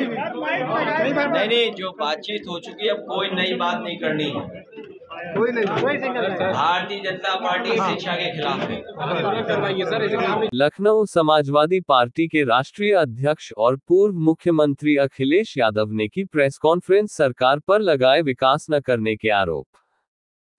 नहीं नहीं, जो बातचीत हो चुकी है, अब कोई नई बात नहीं करनी है। कोई नहीं। भारतीय जनता पार्टी शिक्षा के खिलाफ है। लखनऊ समाजवादी पार्टी के राष्ट्रीय अध्यक्ष और पूर्व मुख्यमंत्री अखिलेश यादव ने की प्रेस कॉन्फ्रेंस, सरकार पर लगाए विकास न करने के आरोप।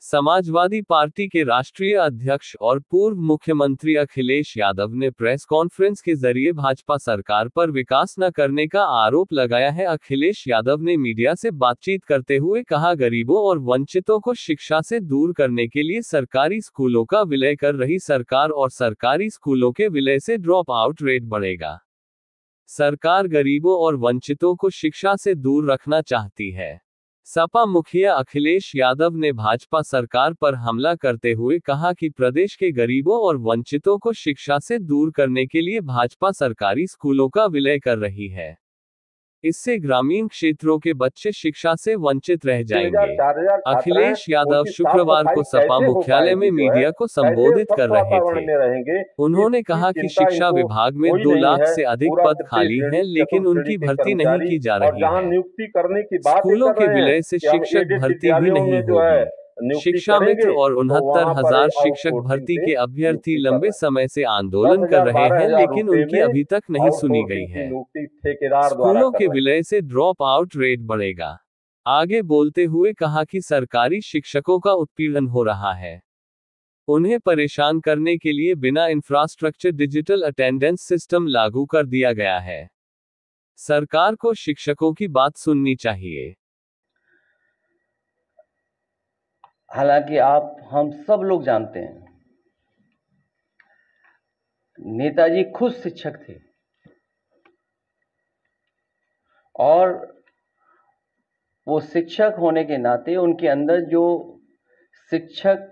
समाजवादी पार्टी के राष्ट्रीय अध्यक्ष और पूर्व मुख्यमंत्री अखिलेश यादव ने प्रेस कॉन्फ्रेंस के जरिए भाजपा सरकार पर विकास न करने का आरोप लगाया है। अखिलेश यादव ने मीडिया से बातचीत करते हुए कहा, गरीबों और वंचितों को शिक्षा से दूर करने के लिए सरकारी स्कूलों का विलय कर रही सरकार और सरकारी स्कूलों के विलय से ड्रॉप आउट रेट बढ़ेगा। सरकार गरीबों और वंचितों को शिक्षा से दूर रखना चाहती है। सपा मुखिया अखिलेश यादव ने भाजपा सरकार पर हमला करते हुए कहा कि प्रदेश के गरीबों और वंचितों को शिक्षा से दूर करने के लिए भाजपा सरकारी स्कूलों का विलय कर रही है। इससे ग्रामीण क्षेत्रों के बच्चे शिक्षा से वंचित रह जाएंगे। अखिलेश यादव शुक्रवार को सपा मुख्यालय में मीडिया को संबोधित कर रहे थे। उन्होंने कहा कि शिक्षा विभाग में 2 लाख से अधिक पद खाली हैं, लेकिन उनकी भर्ती नहीं की जा रही है। स्कूलों के विलय से शिक्षक भर्ती भी नहीं होगी। शिक्षा मित्र और 69,000 शिक्षक भर्ती के अभ्यर्थी लंबे समय से आंदोलन कर रहे हैं, लेकिन उनकी अभी तक नहीं सुनी गई है। स्कूलों के विलय से ड्रॉप आउट रेट बढ़ेगा। आगे बोलते हुए कहा कि सरकारी शिक्षकों का उत्पीड़न हो रहा है। उन्हें परेशान करने के लिए बिना इंफ्रास्ट्रक्चर डिजिटल अटेंडेंस सिस्टम लागू कर दिया गया है। सरकार को शिक्षकों की बात सुननी चाहिए। हालांकि हम सब लोग जानते हैं, नेताजी खुद शिक्षक थे और वो शिक्षक होने के नाते उनके अंदर जो शिक्षक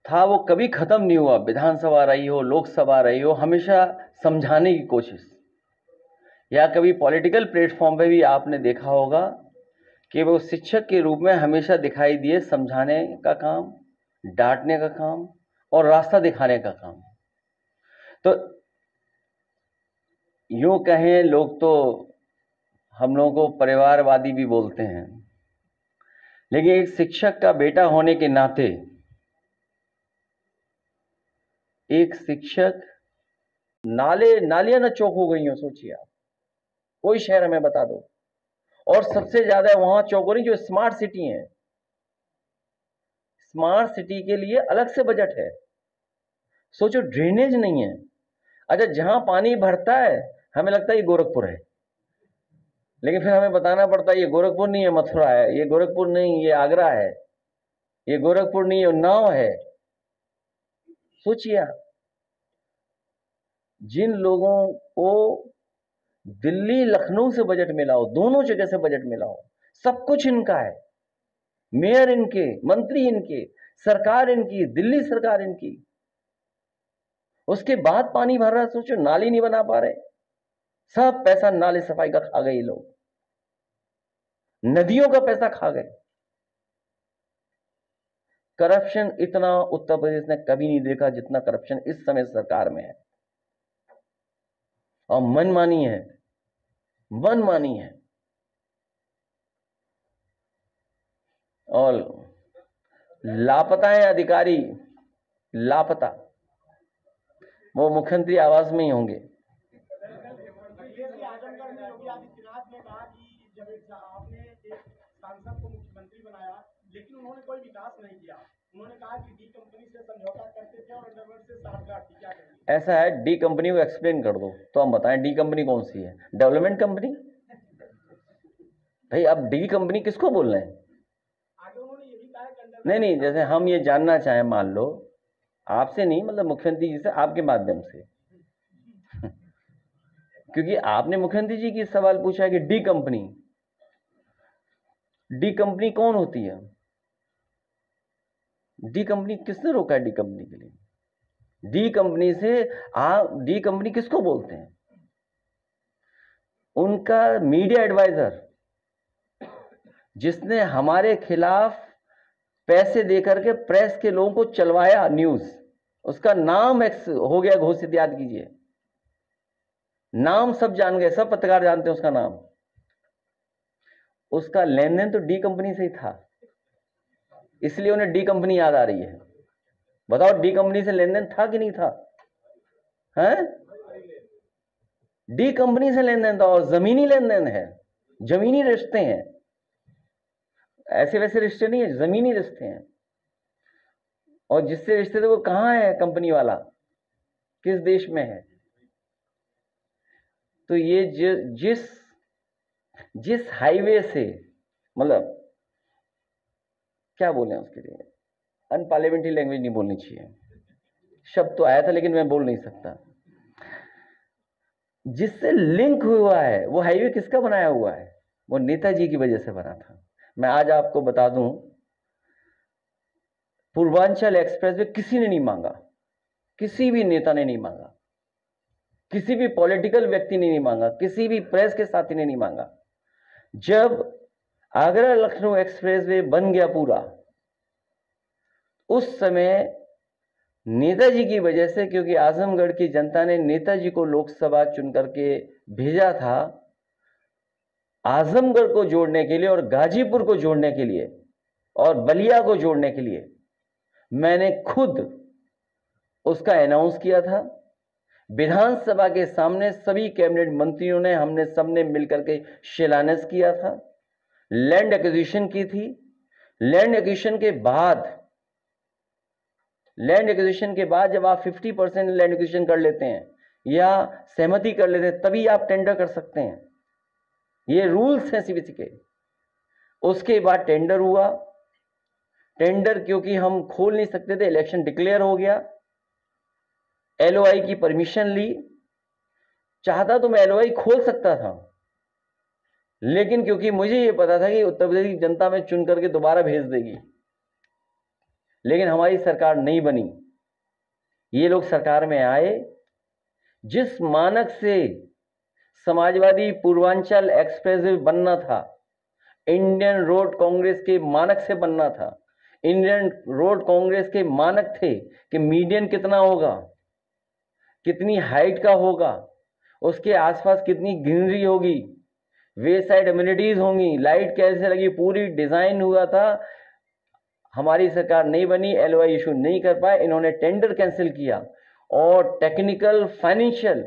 था वो कभी खत्म नहीं हुआ। विधानसभा रही हो, लोकसभा रही हो, हमेशा समझाने की कोशिश, या कभी पॉलिटिकल प्लेटफॉर्म पे भी आपने देखा होगा कि वो शिक्षक के रूप में हमेशा दिखाई दिए, समझाने का काम, डांटने का काम और रास्ता दिखाने का काम। तो यूं कहें, लोग तो हम लोगों को परिवारवादी भी बोलते हैं, लेकिन एक शिक्षक का बेटा होने के नाते एक शिक्षक, नालियां न चौक हो गई हो, सोचिए आप, कोई शहर हमें बता दो। और सबसे ज्यादा वहां चौक हो रही जो स्मार्ट सिटी है। स्मार्ट सिटी के लिए अलग से बजट है। सोचो, ड्रेनेज नहीं है। अच्छा, जहां पानी भरता है हमें लगता है ये गोरखपुर है, लेकिन फिर हमें बताना पड़ता है ये गोरखपुर नहीं है, मथुरा है। ये गोरखपुर नहीं, ये आगरा है। ये गोरखपुर नहीं, ये उन्नाव है। सोचिए आप, जिन लोगों को दिल्ली लखनऊ से बजट मिला हो, दोनों जगह से बजट मिला हो, सब कुछ इनका है, मेयर इनके, मंत्री इनके, सरकार इनकी, दिल्ली सरकार इनकी, उसके बाद पानी भर रहा है। सोचो, नाली नहीं बना पा रहे, सब पैसा नाले सफाई का खा गए लोग, नदियों का पैसा खा गए। करप्शन इतना उत्तर प्रदेश ने कभी नहीं देखा जितना करप्शन इस समय सरकार में है। और मनमानी है, मनमानी है। और लापता है अधिकारी, लापता, वो मुख्यमंत्री आवास में ही होंगे। आपने एक सांसद को मुख्यमंत्री बनाया, लेकिन उन्होंने कोई विकास नहीं किया। उन्होंने कहा कि डी कंपनी से समझौता करते थे और अंडरवर्ल्ड से साठगांठ थी। क्या करेंगे? ऐसा है, डी कंपनी को एक्सप्लेन कर दो तो हम बताएं डी कंपनी कौन सी है। Development company? भाई, अब डी कंपनी किसको बोल रहे हैं? आगे उन्होंने ये भी कहा कि नहीं, जैसे हम ये जानना चाहें, मान लो आपसे नहीं, मतलब मुख्यमंत्री जी से, आपके माध्यम से क्योंकि आपने मुख्यमंत्री जी की सवाल पूछा है कि डी कंपनी कौन होती है? डी कंपनी किसने रोका है? डी कंपनी के लिए, डी कंपनी से डी कंपनी किसको बोलते हैं? उनका मीडिया एडवाइजर, जिसने हमारे खिलाफ पैसे देकर के प्रेस के लोगों को चलवाया न्यूज, उसका नाम हो गया घोषित, याद कीजिए। नाम सब जान गए, सब पत्रकार जानते हैं उसका नाम। उसका लेन देन तो डी कंपनी से ही था, इसलिए उन्हें डी कंपनी याद आ रही है। बताओ डी कंपनी से लेन देन था कि नहीं था? हैं? डी कंपनी से लेन देन था, और जमीनी लेन देन है, जमीनी रिश्ते हैं, ऐसे वैसे रिश्ते नहीं है, जमीनी रिश्ते हैं। और जिससे रिश्ते थे वो कहां है कंपनी वाला, किस देश में है? तो ये जिस जिस हाईवे से, मतलब क्या बोले उसके लिए, अनपार्लियामेंट्री लैंग्वेज नहीं बोलनी चाहिए, शब्द तो आया था लेकिन मैं बोल नहीं सकता। जिससे लिंक हुआ है वो हाईवे किसका बनाया हुआ है? वो नेताजी की वजह से बना था। मैं आज आपको बता दूं, पूर्वांचल एक्सप्रेस वे किसी ने नहीं मांगा, किसी भी नेता ने नहीं मांगा, किसी भी पॉलिटिकल व्यक्ति ने नहीं मांगा, किसी भी प्रेस के साथी ने नहीं मांगा। जब आगरा लखनऊ एक्सप्रेस वे बन गया पूरा, उस समय नेताजी की वजह से, क्योंकि आजमगढ़ की जनता ने नेताजी को लोकसभा चुन करके भेजा था आजमगढ़ को जोड़ने के लिए और गाजीपुर को जोड़ने के लिए और बलिया को जोड़ने के लिए, मैंने खुद उसका अनाउंस किया था विधानसभा के सामने। सभी कैबिनेट मंत्रियों ने, हमने सबने मिलकर के शिलान्यास किया था, लैंड एक्विजिशन की थी। लैंड एक्विजिशन के बाद जब आप 50% लैंड एक्विजिशन कर लेते हैं या सहमति कर लेते हैं, तभी आप टेंडर कर सकते हैं, ये रूल्स हैं सीबीसी के। उसके बाद टेंडर हुआ, टेंडर क्योंकि हम खोल नहीं सकते थे, इलेक्शन डिक्लेयर हो गया, एलओआई की परमिशन ली। चाहता तो मैं एलओआई खोल सकता था, लेकिन क्योंकि मुझे यह पता था कि उत्तर प्रदेश की जनता में चुन करके दोबारा भेज देगी, लेकिन हमारी सरकार नहीं बनी। ये लोग सरकार में आए, जिस मानक से समाजवादी पूर्वांचल एक्सप्रेसवे बनना था, इंडियन रोड कांग्रेस के मानक से बनना था। इंडियन रोड कांग्रेस के मानक थे कि मीडियन कितना होगा, कितनी हाइट का होगा, उसके आसपास कितनी ग्रीनरी होगी, वे साइड एमिनिटीज होंगी, लाइट कैसे लगी, पूरी डिजाइन हुआ था। हमारी सरकार नहीं बनी, एलओआई इशू नहीं कर पाए, इन्होंने टेंडर कैंसिल किया और टेक्निकल फाइनेंशियल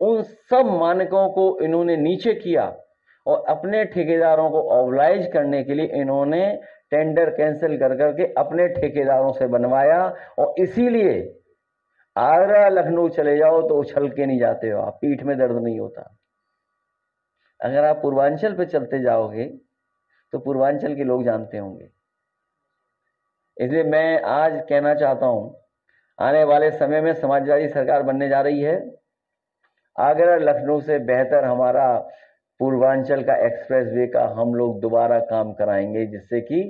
उन सब मानकों को इन्होंने नीचे किया और अपने ठेकेदारों को ऑब्लाइज करने के लिए इन्होंने टेंडर कैंसिल कर करके अपने ठेकेदारों से बनवाया। और इसीलिए आगरा लखनऊ चले जाओ तो उछल के नहीं जाते हो आप, पीठ में दर्द नहीं होता। अगर आप पूर्वांचल पे चलते जाओगे तो पूर्वांचल के लोग जानते होंगे। इसलिए मैं आज कहना चाहता हूं, आने वाले समय में समाजवादी सरकार बनने जा रही है। आगरा लखनऊ से बेहतर हमारा पूर्वांचल का एक्सप्रेस वे का हम लोग दोबारा काम कराएंगे, जिससे कि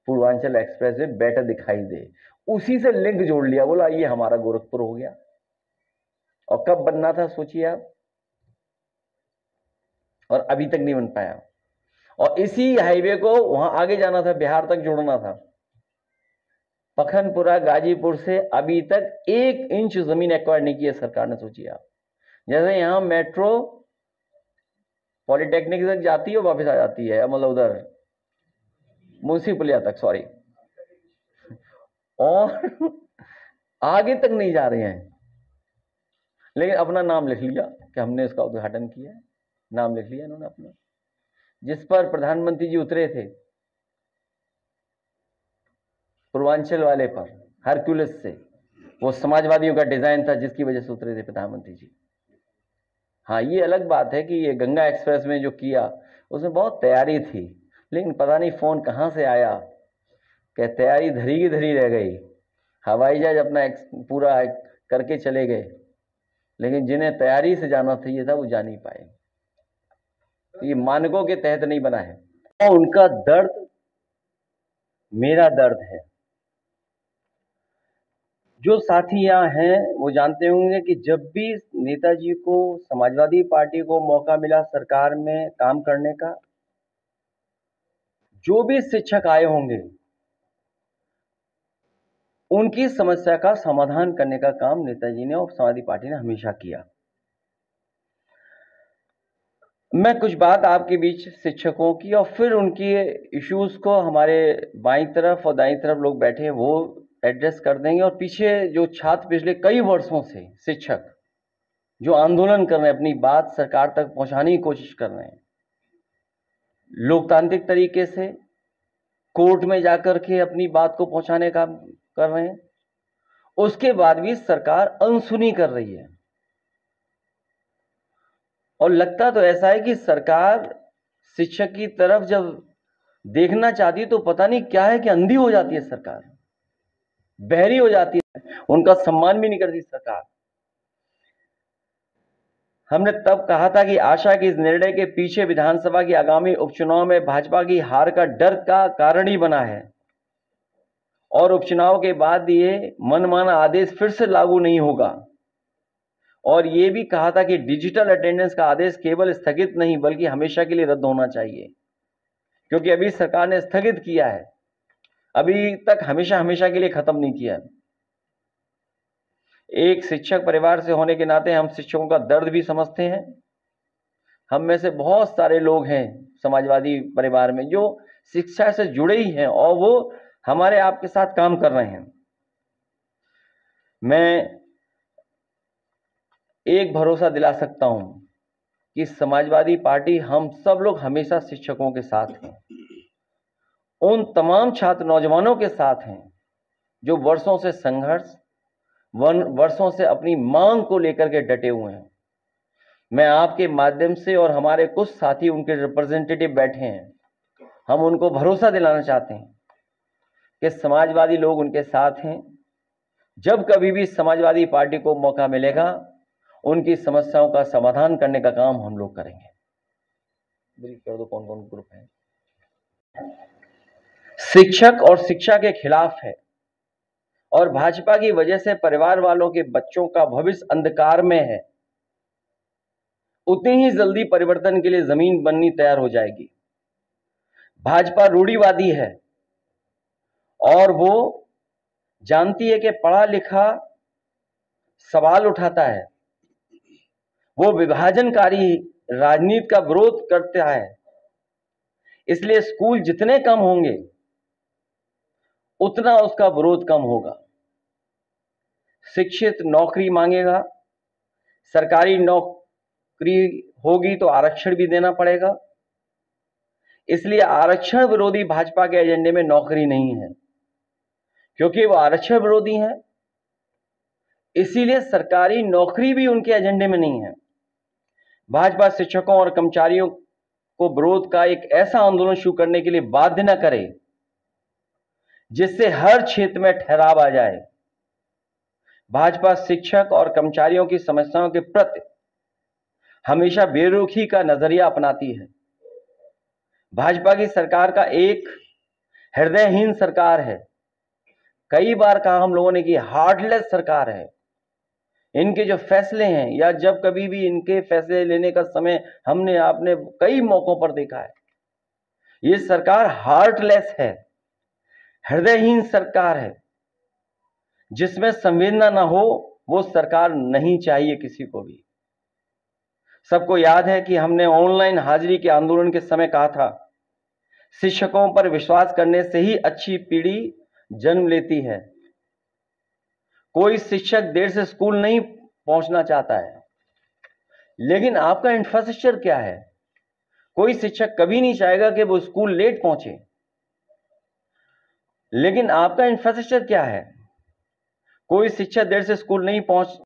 पूर्वांचल एक्सप्रेस वे बेटर दिखाई दे। उसी से लिंक जोड़ लिया, बोला ये हमारा गोरखपुर हो गया। और कब बनना था सोचिए आप, और अभी तक नहीं बन पाया। और इसी हाईवे को वहां आगे जाना था, बिहार तक जोड़ना था। पखनपुरा गाजीपुर से अभी तक 1 इंच जमीन एक्वायर नहीं की है सरकार ने, सोचिए आप। जैसे यहां मेट्रो पॉलिटेक्निक तक जाती है और वापस आ जाती है, मतलब उधर मुंशी पुलिया तक, सॉरी, और आगे तक नहीं जा रहे हैं। लेकिन अपना नाम लिख लिया कि हमने इसका उद्घाटन किया है, नाम लिख लिया इन्होंने अपना। जिस पर प्रधानमंत्री जी उतरे थे पूर्वांचल वाले पर हरक्यूलिस से, वो समाजवादियों का डिजाइन था जिसकी वजह से उतरे थे प्रधानमंत्री जी। हाँ, ये अलग बात है कि ये गंगा एक्सप्रेस में जो किया उसमें बहुत तैयारी थी, लेकिन पता नहीं फोन कहाँ से आया कि तैयारी धरी की धरी रह गई। हवाई जहाज अपना पूरा करके चले गए, लेकिन जिन्हें तैयारी से जाना चाहिए था वो जा नहीं पाए। तो ये मानकों के तहत नहीं बना है। और उनका दर्द मेरा दर्द है। जो साथी यहाँ हैं वो जानते होंगे कि जब भी नेताजी को, समाजवादी पार्टी को मौका मिला सरकार में काम करने का, जो भी शिक्षक आए होंगे उनकी समस्या का समाधान करने का काम नेताजी ने और समाजवादी पार्टी ने हमेशा किया। मैं कुछ बात आपके बीच शिक्षकों की और फिर उनकी इश्यूज को हमारे बाईं तरफ और दाईं तरफ लोग बैठे हैं वो एड्रेस कर देंगे, और पीछे जो छात्र पिछले कई वर्षों से शिक्षक जो आंदोलन कर रहे हैं, अपनी बात सरकार तक पहुंचाने की कोशिश कर रहे हैं, लोकतांत्रिक तरीके से कोर्ट में जाकर के अपनी बात को पहुंचाने का कर रहे हैं, उसके बाद भी सरकार अनसुनी कर रही है। और लगता तो ऐसा है कि सरकार शिक्षक की तरफ जब देखना चाहती है तो पता नहीं क्या है कि अंधी हो जाती है सरकार, बहरी हो जाती है, उनका सम्मान भी नहीं करती सरकार। हमने तब कहा था कि आशा के इस निर्णय के पीछे विधानसभा की आगामी उपचुनाव में भाजपा की हार का डर का कारण ही बना है, और उपचुनाव के बाद ये मनमाना आदेश फिर से लागू नहीं होगा। और ये भी कहा था कि डिजिटल अटेंडेंस का आदेश केवल स्थगित नहीं बल्कि हमेशा के लिए रद्द होना चाहिए, क्योंकि अभी सरकार ने स्थगित किया है, अभी तक हमेशा के लिए खत्म नहीं किया है। एक शिक्षक परिवार से होने के नाते हम शिक्षकों का दर्द भी समझते हैं। हम में से बहुत सारे लोग हैं समाजवादी परिवार में जो शिक्षा से जुड़े ही हैं और वो हमारे आपके साथ काम कर रहे हैं। मैं एक भरोसा दिला सकता हूं कि समाजवादी पार्टी हम सब लोग हमेशा शिक्षकों के साथ हैं, उन तमाम छात्र नौजवानों के साथ हैं जो वर्षों से संघर्ष, वर्षों से अपनी मांग को लेकर के डटे हुए हैं। मैं आपके माध्यम से और हमारे कुछ साथी उनके रिप्रेजेंटेटिव बैठे हैं, हम उनको भरोसा दिलाना चाहते हैं कि समाजवादी लोग उनके साथ हैं। जब कभी भी समाजवादी पार्टी को मौका मिलेगा उनकी समस्याओं का समाधान करने का काम हम लोग करेंगे। ब्रीफ कर दो कौन कौन ग्रुप है। शिक्षक और शिक्षा के खिलाफ है और भाजपा की वजह से परिवार वालों के बच्चों का भविष्य अंधकार में है, उतनी ही जल्दी परिवर्तन के लिए जमीन बननी तैयार हो जाएगी। भाजपा रूढ़िवादी है और वो जानती है कि पढ़ा लिखा सवाल उठाता है, वो विभाजनकारी राजनीति का विरोध करता है, इसलिए स्कूल जितने कम होंगे उतना उसका विरोध कम होगा। शिक्षित नौकरी मांगेगा, सरकारी नौकरी होगी तो आरक्षण भी देना पड़ेगा, इसलिए आरक्षण विरोधी भाजपा के एजेंडे में नौकरी नहीं है, क्योंकि वो आरक्षण विरोधी हैं, इसीलिए सरकारी नौकरी भी उनके एजेंडे में नहीं है। भाजपा शिक्षकों और कर्मचारियों को विरोध का एक ऐसा आंदोलन शुरू करने के लिए बाध्य न करे जिससे हर क्षेत्र में ठहराव आ जाए। भाजपा शिक्षक और कर्मचारियों की समस्याओं के प्रति हमेशा बेरुखी का नजरिया अपनाती है। भाजपा की सरकार का एक हृदयहीन सरकार है। कई बार कहा हम लोगों ने कि हार्टलेस सरकार है। इनके जो फैसले हैं या जब कभी भी इनके फैसले लेने का समय हमने आपने कई मौकों पर देखा है, ये सरकार हार्टलेस है, हृदयहीन सरकार है। जिसमें संवेदना ना हो वो सरकार नहीं चाहिए किसी को भी। सबको याद है कि हमने ऑनलाइन हाजिरी के आंदोलन के समय कहा था, शिक्षकों पर विश्वास करने से ही अच्छी पीढ़ी जन्म लेती है। कोई शिक्षक देर से स्कूल नहीं पहुंचना चाहता है, लेकिन आपका इंफ्रास्ट्रक्चर क्या है? कोई शिक्षक कभी नहीं चाहेगा कि वो स्कूल लेट पहुंचे, लेकिन आपका इंफ्रास्ट्रक्चर क्या है? कोई शिक्षक देर से स्कूल नहीं पहुंच